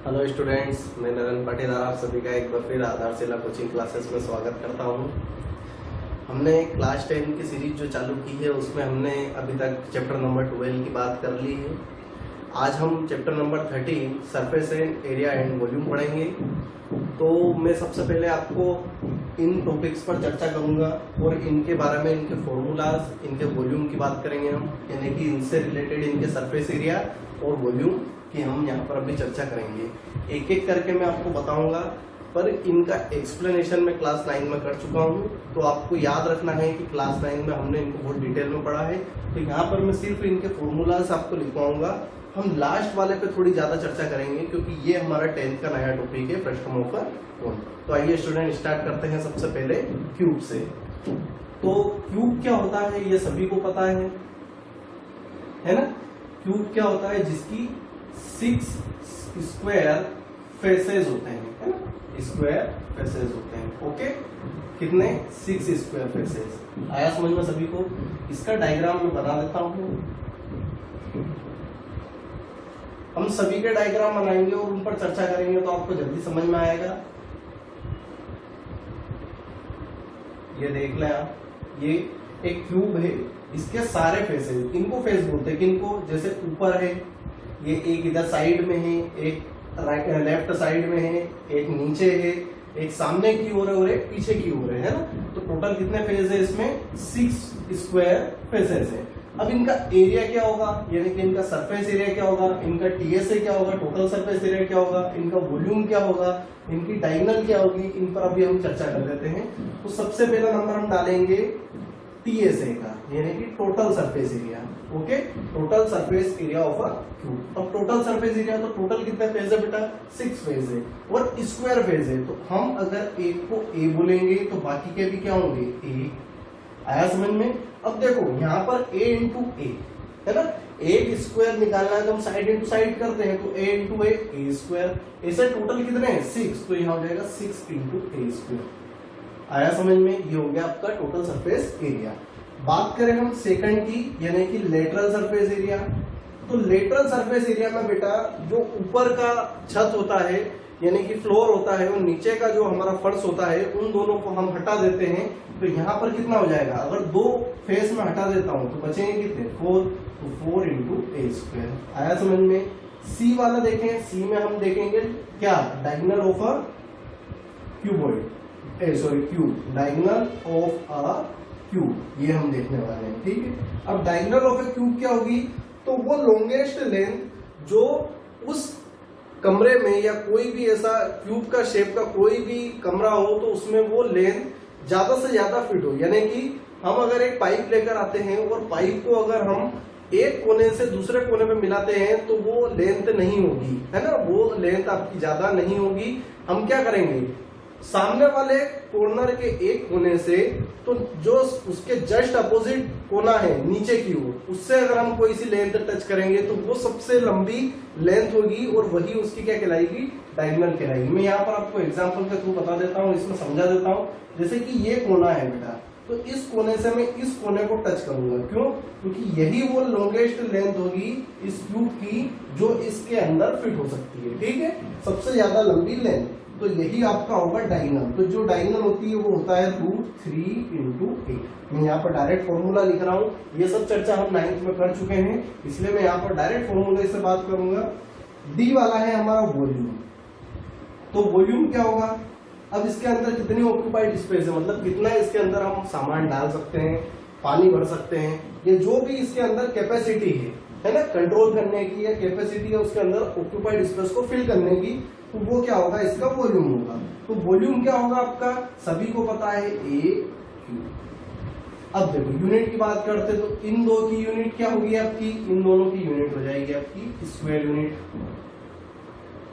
Hello students, मैं नरेंद्र पाटीदार आप सभी का एक बार फिर आधारशिला कोचिंग क्लासेस में स्वागत करता हूं। हमने क्लास 10 की सीरीज जो चालू की है उसमें हमने अभी तक चैप्टर नंबर 12 की बात कर ली है। आज हम chapter number 13 surface and area and volume पढ़ेंगे। तो मैं सबसे पहले आपको इन टॉपिक्स पर चर्चा करूंगा और इनके बारे में, इनके फॉर्मूलाज, इनके वॉल्यूम की बात करेंगे हम, यानी कि इनसे रिलेटेड इनके सरफेस एरिया और वॉल्यूम कि हम यहाँ पर अभी चर्चा करेंगे। एक एक करके मैं आपको बताऊंगा, पर इनका एक्सप्लेनेशन मैं क्लास 9 में कर चुका हूँ। तो आपको याद रखना है कि क्लास 9 में हमने इनको बहुत डिटेल में पढ़ा है। तो यहाँ पर मैं सिर्फ इनके फॉर्मूलाज आपको लिखवाऊंगा। हम लास्ट वाले पे थोड़ी ज्यादा चर्चा करेंगे क्योंकि ये हमारा 10th का नया टॉपिक है, फ्रस्टम ऑफ कोण। तो आइए स्टूडेंट स्टार्ट करते हैं सबसे पहले क्यूब से। तो क्यूब क्या होता है ये सभी को पता है ना। क्यूब क्या होता है? जिसकी 6 स्क्वायर फेसेस होते हैं, है ना। स्क्वायर फेसेस होते हैं, ओके। कितने? 6 स्क्वायर फेसेस। आया समझ में सभी को? इसका डायग्राम मैं बना देता हूं। हम सभी के डायग्राम बनाएंगे और उन पर चर्चा करेंगे तो आपको जल्दी समझ में आएगा। ये देख लें आप, ये एक क्यूब है, इसके सारे फेसेस, इनको फेस बोलते हैं। किनको? जैसे ऊपर है, ये एक इधर साइड में है, एक राइट लेफ्ट साइड में है, एक नीचे है, एक सामने की ओर है और एक पीछे की ओर है ना। तो टोटल कितने फेस है इसमें? 6 स्क्वायर फेसेस है। अब इनका एरिया क्या होगा, यानी कि इनका सरफेस एरिया क्या होगा, इनका टीएसए क्या होगा, टोटल सरफेस एरिया क्या होगा, इनका वॉल्यूम क्या होगा, इनकी डायगोनल क्या होगी, इन पर अभी हम चर्चा कर लेते हैं। तो सबसे पहला नंबर हम डालेंगे टीएसए का, यानी कि total surface area. Okay, total surface area of a cube. अब टोटल सरफेस एरिया, तो टोटल कितने फेज है बेटा? 6 फेज है और स्क्वायर फेज है। तो हम अगर एक को ए बोलेंगे तो बाकी के भी क्या होंगे? ए। आया समझ में? अब देखो यहाँ पर a इंटू ए है ना। एक स्क्वायर निकालना है तो हम साइड इंटू साइड करते हैं, तो a इंटू ए स्क्वायर। ऐसे टोटल कितने हैं? 6, तो यहाँ हो जाएगा 6 इंटू ए स्क्वायर। आया समझ में? ये हो गया आपका टोटल सरफेस एरिया। बात करें हम सेकंड की, यानी कि लेटरल सरफेस एरिया। तो लेटरल सरफेस एरिया में बेटा जो ऊपर का छत होता है, यानी कि फ्लोर होता है, और नीचे का जो हमारा फर्श होता है, उन दोनों को हम हटा देते हैं। तो यहाँ पर कितना हो जाएगा? अगर 2 फेस में हटा देता हूं तो बचेंगे कितने? 4, तो 4 इंटू ए स्क्वायर। आया समझ में? सी वाला देखें, सी में हम देखेंगे क्या? Diagonal of a cuboid, cube, diagonal of a cube, ये हम देखने वाले हैं, ठीक है। अब डायगोनल ऑफ ए क्यूब क्या होगी? तो वो लॉन्गेस्ट लेंथ जो उस कमरे में, या कोई भी ऐसा क्यूब का शेप का कोई भी कमरा हो तो उसमें वो लेंथ ज्यादा से ज्यादा फिट हो। यानी कि हम अगर एक पाइप लेकर आते हैं और पाइप को अगर हम एक कोने से दूसरे कोने में मिलाते हैं तो वो लेंथ नहीं होगी, है ना। वो लेंथ आपकी ज्यादा नहीं होगी। हम क्या करेंगे? सामने वाले कॉर्नर के एक कोने से, तो जो उसके जस्ट अपोजिट कोना है नीचे की ओर, उससे अगर हम कोई सी लेंथ टच करेंगे तो वो सबसे लंबी लेंथ होगी और वही उसकी क्या कहलाएगी? डायगोनल कहलाएगी। मैं यहाँ पर आपको एग्जांपल के थ्रू बता देता हूँ, इसमें समझा देता हूँ। जैसे कि ये कोना है बेटा, तो इस कोने से मैं इस कोने को टच करूंगा। क्यों? क्योंकि यही वो लॉन्गेस्ट लेंथ होगी इस क्यूब की जो इसके अंदर फिट हो सकती है, ठीक है। सबसे ज्यादा लंबी लेंथ, तो यही आपका होगा डायगोनल। तो जो डायगोनल होती है वो होता है √3 इंटू 8। मैं यहाँ पर डायरेक्ट फॉर्मूला लिख रहा हूँ। ये सब चर्चा हम 9th में कर चुके हैं, इसलिए मैं यहाँ पर डायरेक्ट फॉर्मूले से बात करूंगा। डी वाला है हमारा वॉल्यूम। तो वॉल्यूम क्या होगा? अब इसके अंदर कितनी ऑक्यूपाइड स्पेस है, मतलब कितना इसके अंदर हम सामान डाल सकते हैं, पानी भर सकते हैं, ये जो भी इसके अंदर कैपेसिटी है ना, कंट्रोल करने की या कैपेसिटी है उसके अंदर ऑक्यूपाइड स्पेस को फिल करने की, तो वो क्या होगा? इसका वॉल्यूम होगा। तो वॉल्यूम क्या होगा आपका? सभी को पता है, ए क्यूब। अब देखो यूनिट की बात करते तो इन दो की यूनिट क्या होगी आपकी? इन दोनों की यूनिट हो जाएगी आपकी स्क्वायर यूनिट।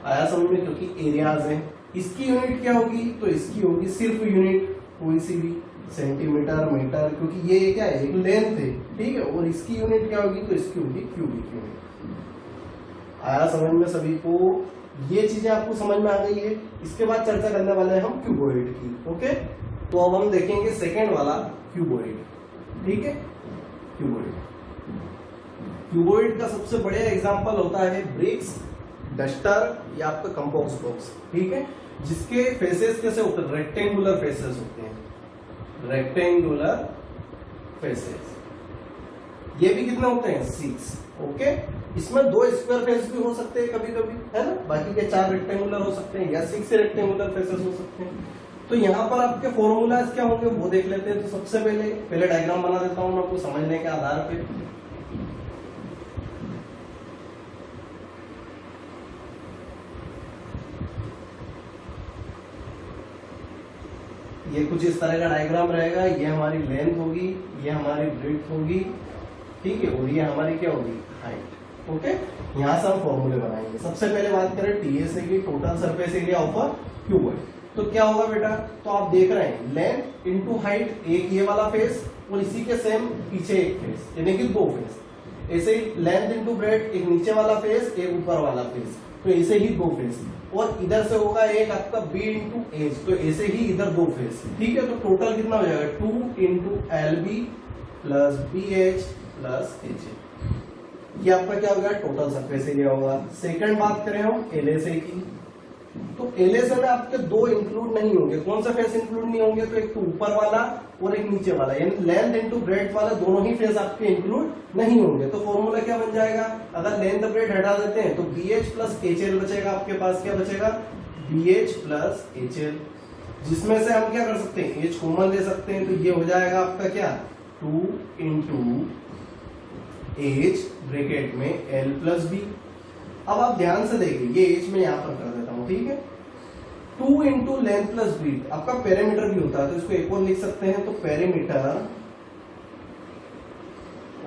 आया समझ में? क्योंकि एरियाज है। इसकी यूनिट क्या होगी? तो इसकी होगी सिर्फ यूनिट, कोई सी भी, सेंटीमीटर, मीटर, क्योंकि ये क्या है? एक लेंथ है, ठीक है। और इसकी यूनिट क्या होगी? तो इसकी होगी क्यूबिक यूनिट। आया समझ में सभी को? ये चीजें आपको समझ में आ गई है। इसके बाद चर्चा करने वाले हैं हम क्यूबॉइड की, ओके। तो अब हम देखेंगे सेकेंड वाला क्यूबॉइड, ठीक है। क्यूबॉइड का सबसे बढ़िया एग्जांपल होता है ब्रिक्स, डस्टर या आपका कंपोस्ट बॉक्स, ठीक है, जिसके फेसेस कैसे होते हैं, रेक्टेंगुलर फेसेस होते हैं, रेक्टेंगुलर फेसेस। ये भी कितने होते हैं, 6, ओके। इसमें 2 स्क्वायर फेस भी हो सकते हैं कभी कभी, है ना, बाकी के 4 रेक्टेंगुलर हो सकते हैं या 6 रेक्टेंगुलर फेसेस हो सकते हैं। तो यहाँ पर आपके फॉर्मूलाज क्या होंगे वो देख लेते हैं। तो सबसे पहले डायग्राम बना देता हूं मैं आपको समझने के आधार पे। ये कुछ इस तरह का डायग्राम रहेगा, ये हमारी लेंथ होगी, ये हमारी ब्रेड्थ होगी, ठीक है, और ये हमारी क्या होगी, हाइट, ओके। यहां से हम फॉर्मूले बनाएंगे। सबसे पहले बात करें टीएसए की, total surface area of a cuboid. तो क्या होगा बेटा, तो आप देख रहे हैं लेंथ इंटू हाइट, एक ये वाला फेस और इसी के सेम पीछे एक फेस, यानी कि 2 फेस। ऐसे ही लेंथ इंटू ब्रेड्थ, एक नीचे वाला फेस एक ऊपर वाला फेस, तो ऐसे ही 2 फेस। और इधर से होगा एक आपका बी इंटू एच, तो ऐसे ही इधर 2 फेस, ठीक है। तो टोटल कितना हो जाएगा, 2 into L B plus B H plus H. ये आपका क्या होगा, टोटल सरफेस एरिया होगा। सेकंड बात करें हम एलएसए की, तो एलएसए में आपके 2 इंक्लूड नहीं होंगे। कौन सा फेस इंक्लूड नहीं होंगे, तो एक तो ऊपर वाला और एक नीचे वाला, यानी लेंथ इंटू ब्रेड्थ वाला दोनों ही फेस आपके इंक्लूड नहीं होंगे। तो फॉर्मूला क्या बन जाएगा, अगर लेंथ ब्रेड्थ हटा देते हैं तो बीएच प्लस एचएल बचेगा। आपके पास क्या बचेगा, बीएच प्लस एचएल, जिसमें से हम क्या कर सकते हैं, एच कॉमन ले सकते हैं। तो ये हो जाएगा आपका क्या, 2 इंटू एच ब्रैकेट में एल प्लस बी। अब आप ध्यान से देखिए, ये एच में यहां पर कर देता हूं, ठीक है। 2 इंटू लेंथ प्लस ब्रीथ आपका पेरीमीटर भी होता है, तो इसको एक और लिख सकते हैं। तो perimeter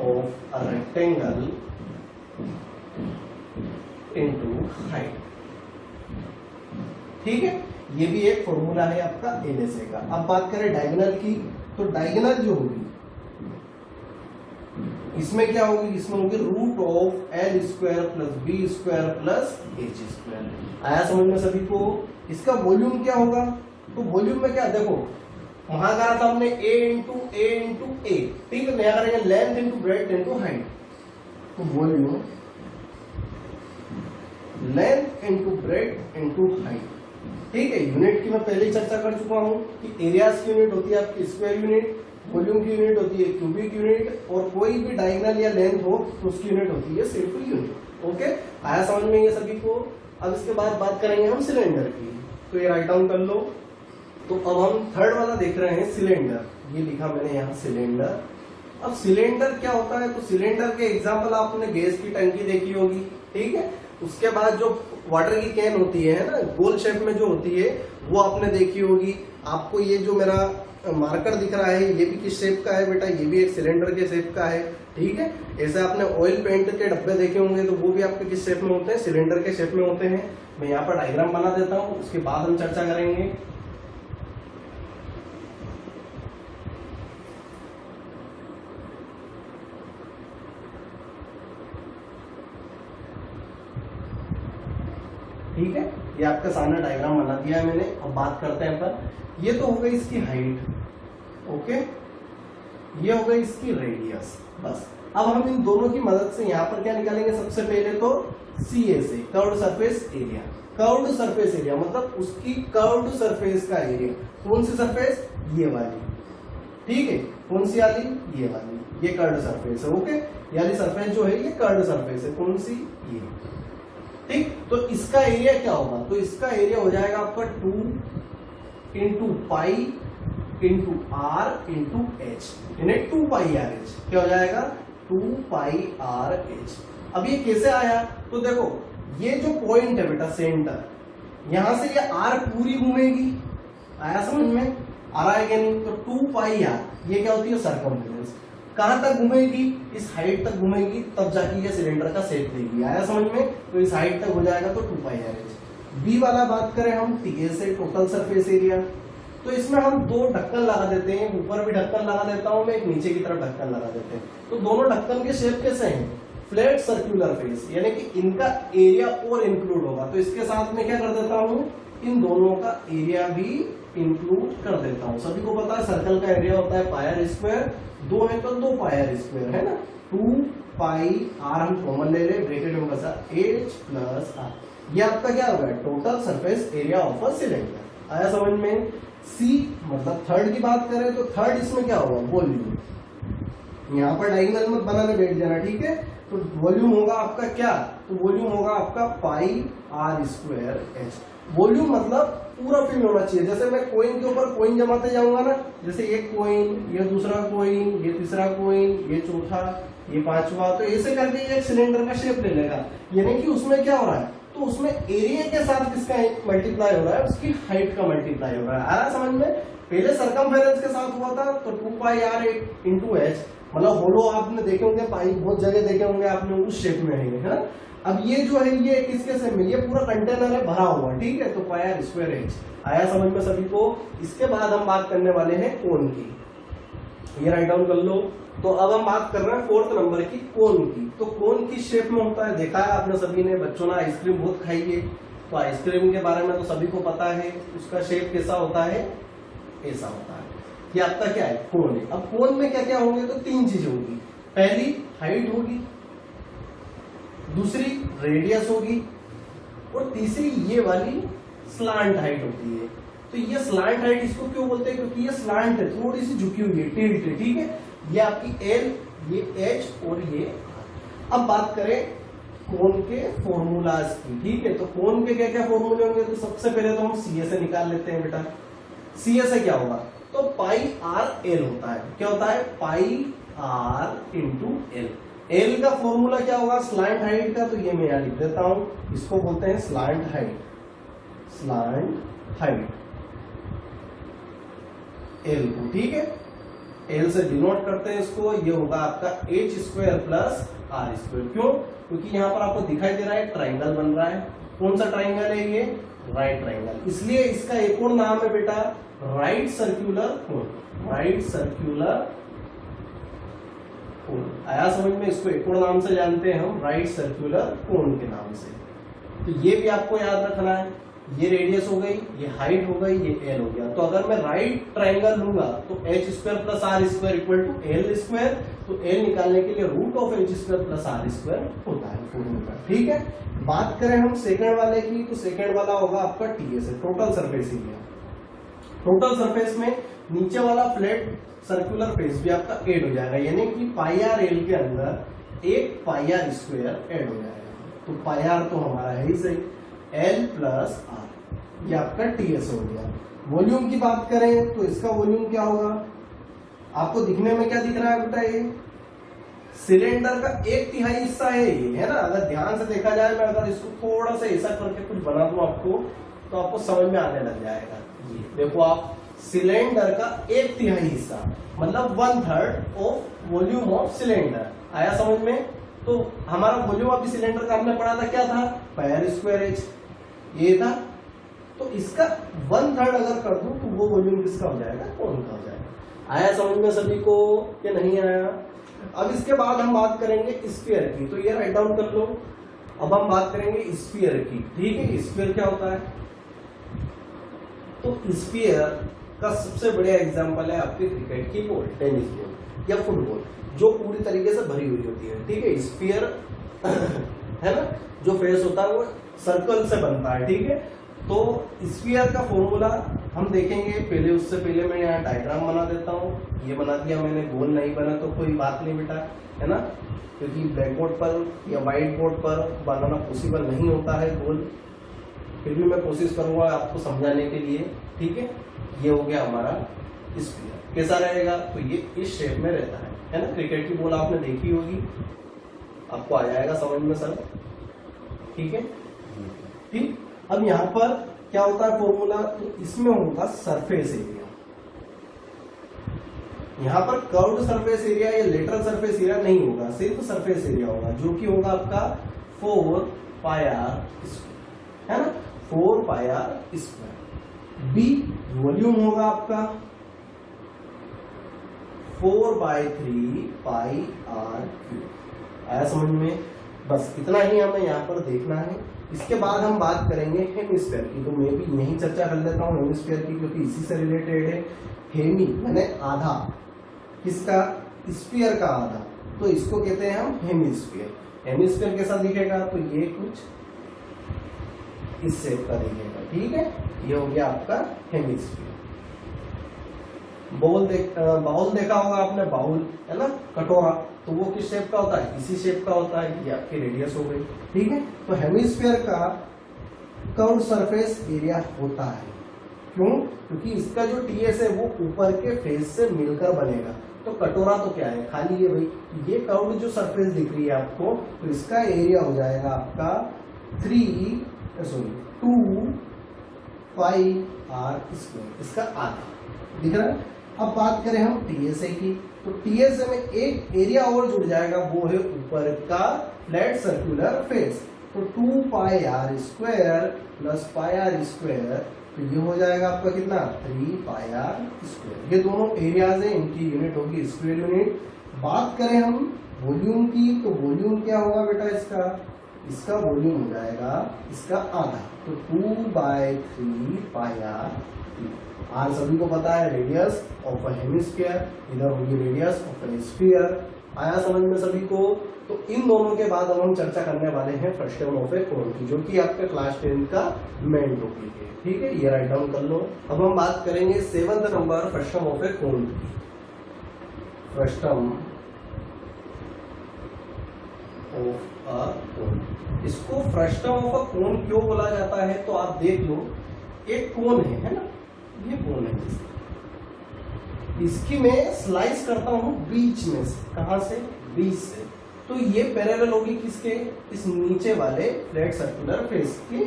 of a rectangle into height, ठीक है। ये भी एक फॉर्मूला है आपका एलएसए का। अब बात करें डायगोनल की, तो डायगोनल जो होगी इसमें क्या होगी, इसमें होगी root of L square plus B square plus H square. आया समझ में सभी को। इसका वॉल्यूम क्या होगा, तो वॉल्यूम में क्या, देखो वहां कहा था हमने ए इंटू ए, ठीक है। नया करेंगे length into breadth into height, तो volume length into breadth into height, ठीक है। यूनिट की मैं पहले ही चर्चा कर चुका हूं कि एरियाज की यूनिट होती है आपकी स्क्वायर यूनिट, वॉल्यूम की यूनिट होती है क्यूबिक यूनिट, और कोई भी डायगोनल या लेंथ हो तो उसकी यूनिट होती है सिर्फ यूनिट, ओके। आया समझ में ये सभी को। अब इसके बाद बात करेंगे हम सिलेंडर की, तो ये राइट डाउन कर लो। तो अब हम थर्ड वाला देख रहे हैं सिलेंडर, ये लिखा मैंने यहाँ सिलेंडर। अब सिलेंडर क्या होता है, तो सिलेंडर के एग्जाम्पल आपने गैस की टंकी देखी होगी, ठीक है। उसके बाद जो वाटर की कैन होती है ना, गोल शेप में जो होती है, वो आपने देखी होगी। आपको ये जो मेरा मार्कर दिख रहा है, ये भी किस शेप का है बेटा, ये भी एक सिलेंडर के शेप का है, ठीक है। ऐसे आपने ऑयल पेंट के डब्बे देखे होंगे, तो वो भी आपके किस शेप में होते हैं, सिलेंडर के शेप में होते हैं। मैं यहाँ पर डायग्राम बना देता हूँ, उसके बाद हम चर्चा करेंगे। ठीक है, ये आपके सामने डायग्राम बना दिया है मैंने। अब बात करते हैं पर, ये तो हो गई इसकी हाइट, ओके, ये हो गई इसकी रेडियस, बस। अब हम इन दोनों की मदद से यहाँ पर क्या निकालेंगे, सबसे पहले तो सीए से, curved surface area. Curved surface area मतलब उसकी कर्व्ड सरफेस का एरिया। कौन सी सरफेस, ये वाली, ठीक है। कौन सी वाली, ये वाली, ये कर्व्ड सरफेस है, ओके। ये वाली सरफेस जो है ये कर्व्ड सरफेस है, कौन सी, ये, ठीक। तो इसका एरिया क्या होगा, तो इसका एरिया हो जाएगा आपका 2 into pi into R into H, यानी 2 पाई आर एच। क्या हो जाएगा, 2 पाई आर एच। अब ये कैसे आया, तो देखो ये जो पॉइंट है बेटा सेंटर, यहां से ये आर पूरी घूमेगी, आया समझ में, आ रहा है क्या नहीं। तो 2 पाई आर ये क्या होती है, सर्कमफ्रेंस। कहां तक घूमेगी, इस हाइट तक घूमेगी, तब जाके ये सिलेंडर का शेप देगी। आया समझ में, तो इस हाइट तक हो जाएगा, तो 2 पाई आर एच। बी वाला बात करें हम, टीएस से टोटल सरफेस एरिया, तो इसमें हम 2 ढक्कन लगा देते हैं। ऊपर भी ढक्कन लगा देता हूं मैं, एक नीचे की तरफ ढक्कन लगा देते हैं। तो दोनों ढक्कन के शेप कैसे हैं, फ्लैट सर्कुलर फेस, यानी कि इनका एरिया और इंक्लूड होगा। तो इसके साथ में क्या कर देता हूं, इन दोनों का एरिया भी इंक्लूड कर देता हूं। सभी को पता है सर्कल का एरिया होता है पाई आर स्क्वायर, 2 है तो 2 पाई आर स्क्वायर, है ना। 2 पाई आर हम कॉमन ले ले, ब्रैकेट में बचा एच प्लस आर। ये आपका क्या होगा, total surface area of a cylinder. आया समझ में। सी मतलब थर्ड की बात करें तो थर्ड इसमें क्या होगा, वॉल्यूम। यहाँ पर डायगोनल मत बनाने बैठ जाना, ठीक है। तो वॉल्यूम होगा आपका क्या, तो वॉल्यूम होगा आपका पाई आर स्क्वायर एच। वॉल्यूम मतलब पूरा फिल होना चाहिए। जैसे मैं कोइन के ऊपर कोइन जमाते जाऊंगा ना, जैसे एक कोइन, ये दूसरा कोइन, ये तीसरा कोइन, ये चौथा, ये पांचवा, तो ऐसे करके ये एक सिलेंडर का शेप ले लेगा। यानी कि उसमें क्या हो रहा है, तो उसमें एरिया के साथ किसका मल्टीप्लाई हो रहा है, उसकी हाइट का मल्टीप्लाई हो रहा है। आ रहा समझ में। पहले सरकमफेरेंस के साथ हुआ था तो 2 पाई आर इंटू एच, मतलब होलो आपने देखे होंगे, पाई बहुत जगह देखे होंगे आपने, उस शेप में है ना। अब ये जो है ये किसके से मिली, ये पूरा कंटेनर है भरा हुआ, ठीक है, तो पाई आर स्क्वायर एच। आया समझ में सभी को। इसके बाद हम बात करने वाले हैं कोन की, ये राइट डाउन कर लो। तो अब हम बात कर रहे हैं 4th नंबर की, कोन की। तो कोन की शेप में होता है, देखा है आपने सभी ने, बच्चों ने आइसक्रीम बहुत खाई है, तो आइसक्रीम के बारे में तो सभी को पता है, उसका शेप कैसा होता है, ऐसा होता है। ये आपका क्या है, कोन है। अब कोन में क्या क्या होंगे, तो 3 चीजें होगी। पहली हाइट होगी, दूसरी रेडियस होगी, और तीसरी ये वाली स्लांट हाइट होती है। तो ये स्लांट हाइट इसको क्यों बोलते हैं, क्योंकि ये स्लांट है, थोड़ी सी झुकी हुई है, टिल्ट है, ठीक है। ये आपकी एल, ये एच और ये आर। अब बात करें कोन के फॉर्मूलाज की, ठीक है। तो कोन के क्या क्या फॉर्मूले होंगे, तो सबसे पहले तो हम सीए से निकाल लेते हैं बेटा। सीए से क्या होगा, तो पाई आर एल होता है। क्या होता है, पाई आर इंटू एल। एल का फॉर्मूला क्या होगा, स्लांट हाइट का, तो ये मैं यहां लिख देता हूं, इसको बोलते हैं slant height. Slant height L को, ठीक है, एल से डिनोट करते हैं इसको। ये होगा आपका H square plus R square. क्यों, क्योंकि यहां पर आपको दिखाई दे रहा है ट्राइंगल बन रहा है। कौन सा ट्राइंगल है, ये राइट ट्राइंगल, इसलिए इसका एक और नाम है बेटा राइट सर्क्यूलर कोन। राइट सर्क्यूलर कोन, आया समझ में। इसको एक और नाम से जानते हैं हम, राइट सर्क्यूलर कोन के नाम से। तो ये भी आपको याद रखना है। ये रेडियस हो गई, ये हाइट हो गई, ये एल हो गया। तो अगर मैं राइट ट्राइंगल लूंगा तो H square plus R square equal to L square. तो एल निकालने के लिए root of H square plus R square होता है फॉर्मूला, ठीक है। बात करें हम सेकंड वाले की, तो सेकंड वाला होगा आपका TS, total surface area. Total surface में नीचे वाला फ्लैट सर्कुलर फेस भी आपका ऐड हो जाएगा, यानी कि पाई आर एल के अंदर एक पाई आर स्क्वायर ऐड हो जाएगा। तो पाई आर तो हमारा है ही सही, एल प्लस आर, ये आपका टीएस हो गया। वॉल्यूम की बात करें तो इसका वॉल्यूम क्या होगा, आपको दिखने में क्या दिख रहा है बेटा, ये सिलेंडर का 1/3 हिस्सा है ये, है ना। अगर ध्यान से देखा जाए, मैं अगर इसको थोड़ा सा ऐसा करके कुछ बना दूं आपको, तो आपको समझ में आने लग जाएगा। ये देखो आप, सिलेंडर का 1/3 हिस्सा मतलब 1/3 ऑफ वॉल्यूम ऑफ सिलेंडर। आया समझ में। तो हमारा वॉल्यूम ऑफ सिलेंडर का हमने पढ़ा था क्या था, पाई आर स्क्वायर एच, ये था। तो इसका 1/3 अगर कर दूं तो वो वॉल्यूम किसका हो जाएगा, कोन का हो जाएगा। आया समझ में सभी को या नहीं आया। अब इसके बाद हम बात करेंगे स्फीयर की, तो ये राइट डाउन कर लो। अब हम बात करेंगे स्फीयर की, ठीक है। स्फीयर क्या होता है, तो स्फीयर का सबसे बढ़िया एग्जांपल है आपके क्रिकेट की बॉल, टेनिस बॉल या फुटबॉल, जो पूरी तरीके से भरी हुई होती है, ठीक है। स्फीयर है ना, जो फेस होता है वो सर्कल से बनता है, ठीक है। तो स्फीयर का फॉर्मूला हम देखेंगे, पहले उससे पहले मैं यहाँ डायग्राम बना देता हूँ। ये बना दिया मैंने, गोल नहीं बना तो कोई बात नहीं बेटा, है ना, क्योंकि ब्लैक बोर्ड पर या व्हाइट बोर्ड पर बनाना पॉसिबल नहीं होता है गोल, फिर भी मैं कोशिश करूंगा आपको समझाने के लिए, ठीक है। ये हो गया हमारा स्फीयर, कैसा रहेगा, तो ये इस शेप में रहता है ना। क्रिकेट की बॉल आपने देखी होगी, आपको आ जाएगा समझ में सर, ठीक है, ठीक। अब यहाँ पर क्या होता है फॉर्मूला, तो इसमें होगा सरफेस एरिया। यहाँ पर कर्व्ड सरफेस एरिया या लेटरल सरफेस एरिया नहीं होगा, सिर्फ सरफेस एरिया होगा, जो कि होगा आपका 4 पाई आर स्क्वायर, है ना, 4 पाई आर स्क्वायर। बी वॉल्यूम होगा आपका 4/3 पाई आर क्यूब। आया समझ में। बस इतना ही हमें यहाँ पर देखना है। इसके बाद हम बात करेंगे हेमिस्फीयर की, तो मैं भी यही चर्चा कर लेता हूँ हेमिस्फीयर की, क्योंकि इसी से रिलेटेड है। हेमी मैंने आधा, किसका, स्फीयर का आधा, तो इसको कहते हैं हम हेमिस्फीयर। हेमिस्फीयर कैसा दिखेगा, तो ये कुछ इस शेप का दिखेगा। ठीक है, ये हो गया आपका हेमिस्फीयर। बाउल देखा होगा आपने, बाउल है ना, कटोरा, तो वो किस शेप का होता है, इसी शेप का होता है, ये आपकी रेडियस हो गई। ठीक है, तो हेमिस्फीयर का कर्व सरफेस एरिया होता है। क्यों? क्योंकि इसका जो टीएस है वो ऊपर के फेस से मिलकर बनेगा। तो कटोरा तो क्या है, खाली है भाई, ये कर्व जो सरफेस दिख रही है आपको, तो इसका एरिया हो जाएगा आपका 2 पाई r स्क्वायर, इसका आधा दिख रहा है। अब बात करें हम टीएसए की, तो टीएसए में एक एरिया और जुड़ जाएगा, वो है ऊपर का फ्लैट सर्कुलर फेस। तो 2 पाई r square plus pi r square, तो ये हो जाएगा आपका कितना, 3 पाई r स्क्वायर। ये दोनों एरियाज है, इनकी यूनिट होगी स्क्वायर यूनिट। बात करें हम वॉल्यूम की, तो वॉल्यूम क्या होगा बेटा, इसका वॉल्यूम हो जाएगा इसका आधा, तो 2/3 पाई r सभी को पता है रेडियस ऑफ अ हेमिस्फीयर, इधर होगी रेडियस ऑफ अ स्फीयर। आया समझ में सभी को? तो इन दोनों के बाद अब हम चर्चा करने वाले हैं फ्रस्टम ऑफ ए कोन की, जो कि आपका क्लास 10 का मेन टॉपिक है। ठीक है, ये राइट डाउन कर लो। अब हम बात करेंगे 7th नंबर फ्रस्टम ऑफ ए कोन की। फ्रस्टम ऑफ अ कोन, इसको फ्रस्टम ऑफ अ कोन क्यों बोला जाता है, तो आप देख लो, एक कोन है ना, ये कोन है, इसकी मैं स्लाइस करता हूं बीच में से, कहां से, बीच से, तो ये पैरेलल होगी किसके, इस नीचे वाले फ्लैट सर्कुलर फेस के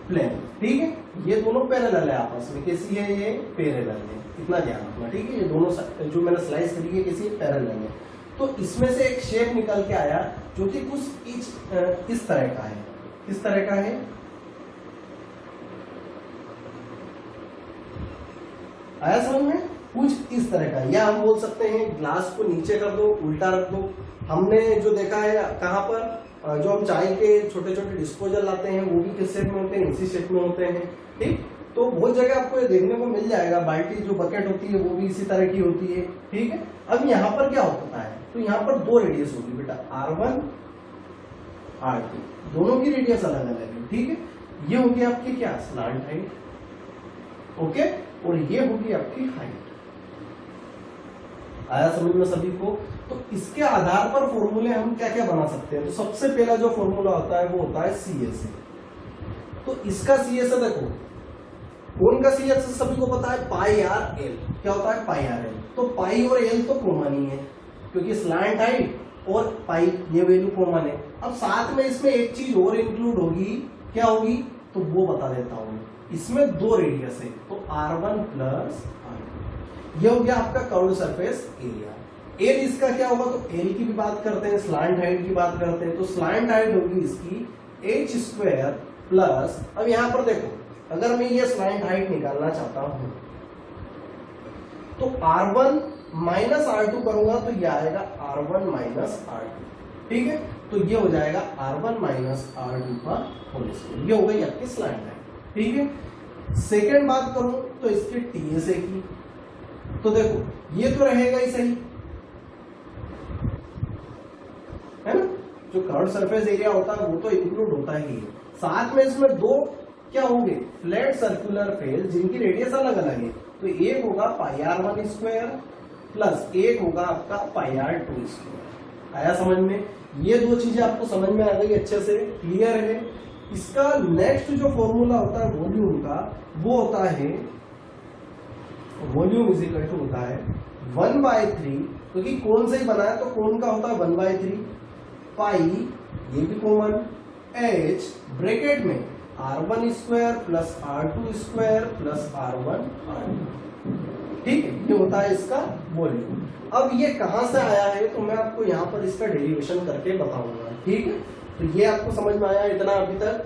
प्लेन। ठीक है, ये दोनों पैरेलल है आपस में, कैसी है, ये पैरेलल है, इतना ध्यान रखना। ठीक है, ये दोनों जो मैंने स्लाइस करी है किसी पैरेलल है, तो इसमें से एक शेप निकल के आया जो कि कुछ इस तरह का है। किस तरह का है, आया समझ में? कुछ इस तरह का, या हम बोल सकते हैं ग्लास को नीचे कर दो, उल्टा रख दो। हमने जो देखा है कहां पर, जो हम चाय के छोटे छोटे डिस्पोजल लाते हैं वो भी किस शेप में होते हैं, इसी शेप में होते हैं। ठीक, तो बहुत जगह आपको ये देखने को मिल जाएगा, बाल्टी जो बकेट होती है वो भी इसी तरह की होती है। ठीक है, अब यहाँ पर क्या होता है, तो यहाँ पर दो रेडियस होगी बेटा, R1 R2, दोनों की रेडियस अलग अलग है। ठीक है, ये होगी आपकी क्या, स्लांट हाइट, ओके, और ये होगी आपकी हाइट। आया समझ में सभी को? तो इसके आधार पर फॉर्मूले हम क्या क्या बना सकते हैं। तो सबसे पहला जो फॉर्मूला होता है वो होता है CSA। तो इसका CSA देखो, कौन का CSA सभी को पता है, पाई आर एल। क्या होता है, पाई आर एल। तो पाई और एल तो कॉमन ही है, क्योंकि स्लैंट हाइट और पाई ये वैल्यू कॉमन है। अब साथ में इसमें एक चीज और इंक्लूड होगी, क्या होगी, तो वो बता देता हूं। इसमें दो रेडियस है, तो R1 प्लस R2, ये हो गया आपका कर्व्ड सरफेस एरिया। एल इसका क्या होगा, तो एल की भी बात करते हैं, स्लैंट हाइट की बात करते हैं, तो स्लैंट हाइट होगी इसकी h स्क्वायर प्लस, अब यहां पर देखो, अगर मैं ये स्लैंट हाइट निकालना चाहता हूं तो R1 माइनस R2 करूंगा तो ये आएगा R1 माइनस R2। ठीक है, तो ये हो जाएगा R1 माइनस R2 का होल स्क्वायर, ये हो गई आपकी स्लैंट हाइट। ठीक है, सेकेंड बात करूं तो इसके टीएसए की, तो देखो ये तो रहेगा ही सही है ना, जो कर्व्ड सरफेस एरिया होता है वो तो इंक्लूड होता ही है। साथ में इसमें दो क्या होंगे, फ्लैट सर्कुलर फेस, जिनकी रेडियस अलग अलग है। तो एक होगा पाई R1 स्क्वायर प्लस एक होगा आपका पाई R2 स्क्वायर। आया समझ में? ये दो चीजें आपको समझ में आ गई, अच्छे से क्लियर है। इसका नेक्स्ट जो फॉर्मूला होता है वॉल्यूम का, वो होता है वॉल्यूम इज इक्वल टू होता है 1/3, क्योंकि कौन से ही बना है तो कौन का होता है 1/3 पाई, ये भी कॉमन, h ब्रैकेट में R1 square plus R2 square plus R1 R2। ठीक है, ये होता है इसका वॉल्यूम। अब ये कहां से आया है तो मैं आपको यहां पर इसका डेरिवेशन करके बताऊंगा। ठीक है, तो ये आपको समझ में आया इतना अभी तक?